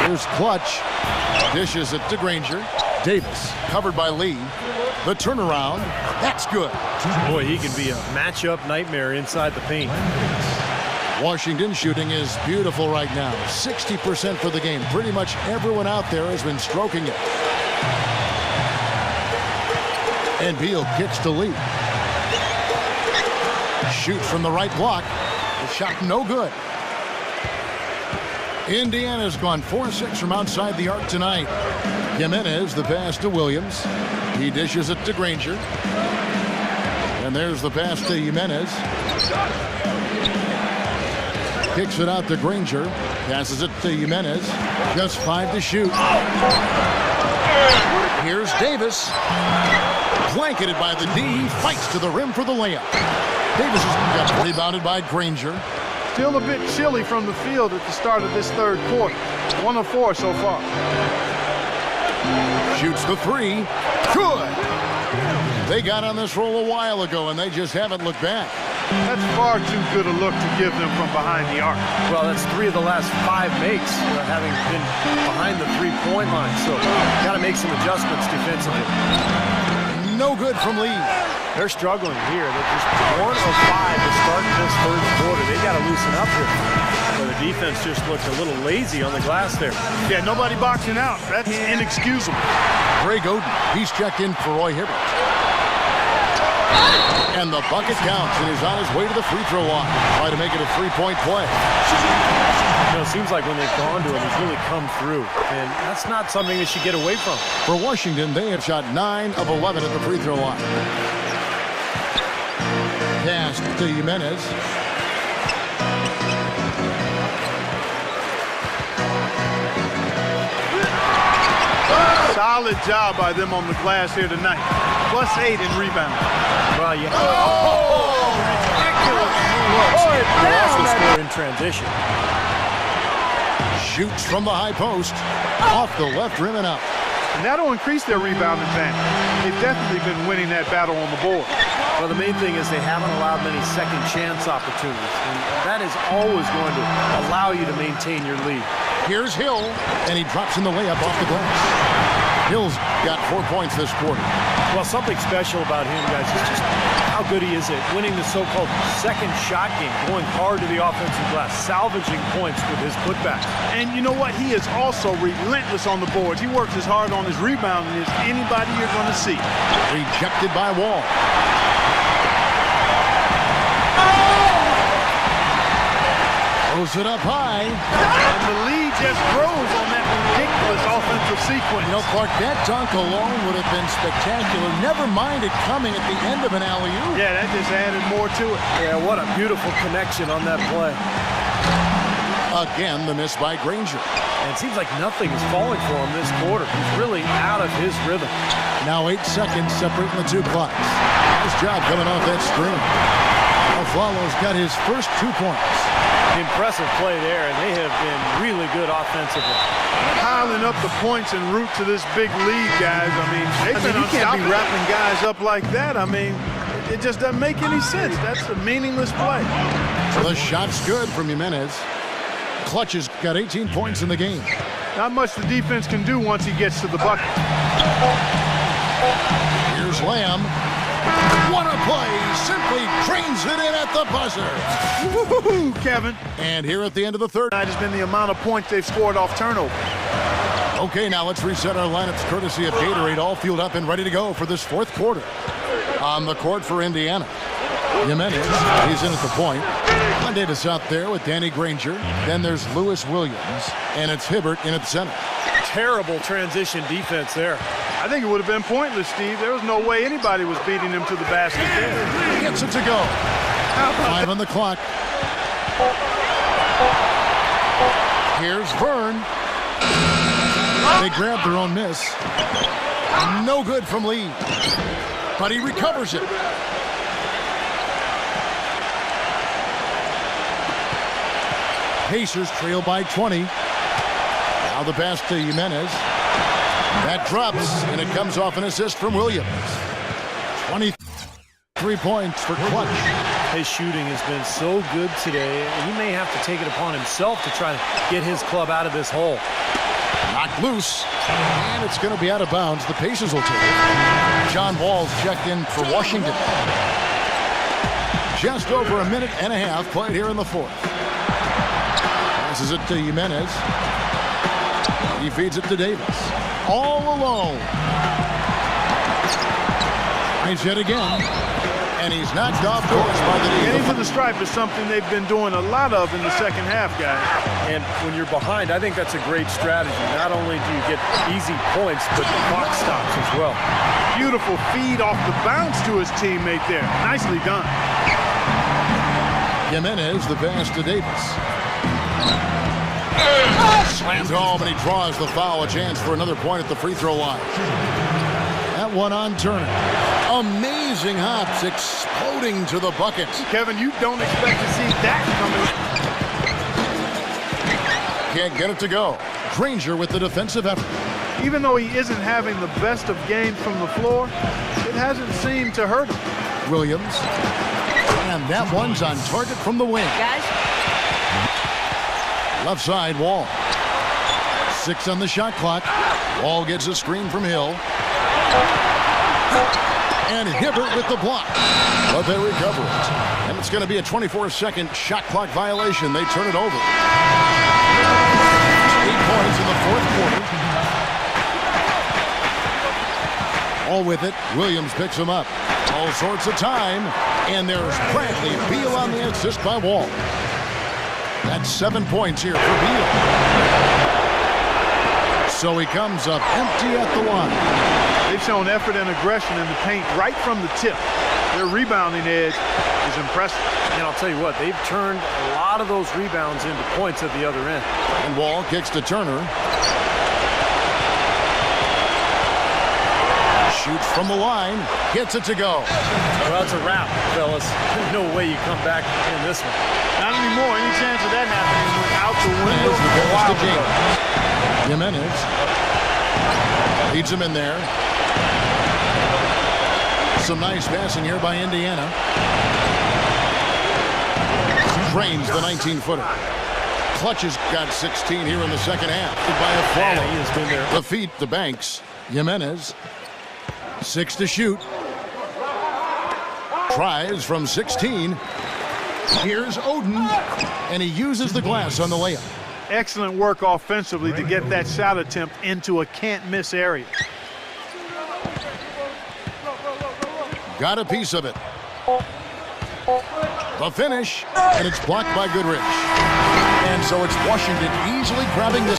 Here's Clutch. Dishes it to Granger. Davis covered by Lee. The turnaround. That's good. Boy, he can be a matchup nightmare inside the paint. Washington shooting is beautiful right now. 60% for the game. Pretty much everyone out there has been stroking it. And Beal kicks to Lee. Shoots from the right block. The shot no good. Indiana's gone 4-6 from outside the arc tonight. Jimenez, the pass to Williams. He dishes it to Granger. And there's the pass to Jimenez. Kicks it out to Granger. Passes it to Jimenez. Just 5 to shoot. Here's Davis. Blanketed by the D. He fights to the rim for the layup. Davis has got rebounded by Granger. Still a bit chilly from the field at the start of this third quarter. 1 of 4 so far. Shoots the 3. Good. They got on this roll a while ago, and they just haven't looked back. That's far too good a look to give them from behind the arc. Well, that's 3 of the last 5 makes, having been behind the three-point line. So, got to make some adjustments defensively. No good from Lee. They're struggling here. They're just 1 of 5 to start this third quarter. They got to loosen up here. So the defense just looked a little lazy on the glass there. Yeah, nobody boxing out. That's inexcusable. Greg Oden, he's checked in for Roy Hibbert. And the bucket counts, and he's on his way to the free throw line. Try to make it a 3-point play. It seems like when they've gone to him, he's really come through. And that's not something they should get away from. For Washington, they have shot 9 of 11 at the free throw line. Pass to Jimenez. Solid job by them on the glass here tonight. +8 in rebounding. Well, yeah. Ridiculous. Also score in transition. Shoots from the high post. Off the left rim and out. And that'll increase their rebound advantage. They've definitely been winning that battle on the board. Well, the main thing is they haven't allowed many second chance opportunities. And that is always going to allow you to maintain your lead. Here's Hill, and he drops in the layup off the glass. Hill's got 4 points this quarter. Well, something special about him, guys, is just how good he is at winning the so-called second shot game, going hard to the offensive glass, salvaging points with his putbacks. And you know what? He is also relentless on the boards. He works as hard on his rebounding as anybody you're going to see. Rejected by Wall. Throws it up high. And the lead just grows on that ridiculous offensive sequence. You know, Clark, that dunk alone would have been spectacular. Never mind it coming at the end of an alley-oop. Yeah, that just added more to it. Yeah, what a beautiful connection on that play. Again, the miss by Granger. And it seems like nothing is falling for him this quarter. He's really out of his rhythm. Now 8 seconds separating the 2 clocks. Nice job coming off that screen. Aflalo's got his first 2 points. Impressive play there, and they have been really good offensively. Piling up the points en route to this big lead, guys. I mean, you can't be wrapping guys up like that. I mean, it just doesn't make any sense. That's a meaningless play. The shot's good from Jimenez. Clutch has got 18 points in the game. Not much the defense can do once he gets to the bucket. Here's Lamb. What a play! Simply trains it in at the buzzer. Woo-hoo, Kevin. And here at the end of the third, has been the amount of points they've scored off turnover. Okay, now let's reset our lineups courtesy of Gatorade, all fueled up and ready to go for this fourth quarter. On the court for Indiana, Jimenez, he's in at the point. Glenn Davis out there with Danny Granger. Then there's Lewis Williams, and it's Hibbert in at center. Terrible transition defense there. I think it would have been pointless, Steve. There was no way anybody was beating him to the basket there. Gets it to go. 5 on the clock. Here's Vern. They grab their own miss. No good from Lee. But he recovers it. Pacers trail by 20. Now the pass to Jimenez. That drops, and it comes off an assist from Williams. 23 points for Clutch. His shooting has been so good today, and he may have to take it upon himself to try to get his club out of this hole. knocked loose, and it's going to be out of bounds. The Pacers will take it. John Wall's checked in for Washington. Just over a minute and a half played here in the fourth. Passes it to Jimenez. He feeds it to Davis. All alone. He's hit again. And he's knocked off course by the Getting to the stripe is something they've been doing a lot of in the second half, guys. And when you're behind, I think that's a great strategy. Not only do you get easy points, but the clock stops as well. Beautiful feed off the bounce to his teammate there. Nicely done. Jimenez, the pass to Davis. Slams home, and he draws the foul. A chance for another point at the free throw line. That one on Turner. Amazing hops, exploding to the bucket. Kevin, you don't expect to see that coming. Can't get it to go. Granger with the defensive effort. Even though he isn't having the best of games from the floor, it hasn't seemed to hurt him. Williams. And that one's on target from the wing. Guys. Left side, Wall. 6 on the shot clock. Wall gets a screen from Hill. And Hibbert with the block. But they recover it. And it's going to be a 24-second shot clock violation. They turn it over. 8 points in the fourth quarter. All with it. Williams picks him up. All sorts of time. And there's Bradley Beal on the assist by Wall. That's 7 points here for Beal. So he comes up empty at the line. They've shown effort and aggression in the paint right from the tip. Their rebounding edge is impressive. And I'll tell you what, they've turned a lot of those rebounds into points at the other end. And Wall kicks to Turner. Shoots from the line. Gets it to go. Well, that's a wrap, fellas. There's no way you come back in this one. Not anymore. Any chance of that happening went out the window. There's the pass to James. Jimenez. Leads him in there. Some nice passing here by Indiana. Drains the 19-footer. Clutch has got 16 here in the second half. By a follow. He has been there. The feet, the Banks. Jimenez. 6 to shoot. Tries from 16. Here's Oden. And he uses the glass on the layup. Excellent work offensively to get that shot attempt into a can't-miss area. Got a piece of it. The finish, and it's blocked by Goodrich. And so it's Washington easily grabbing this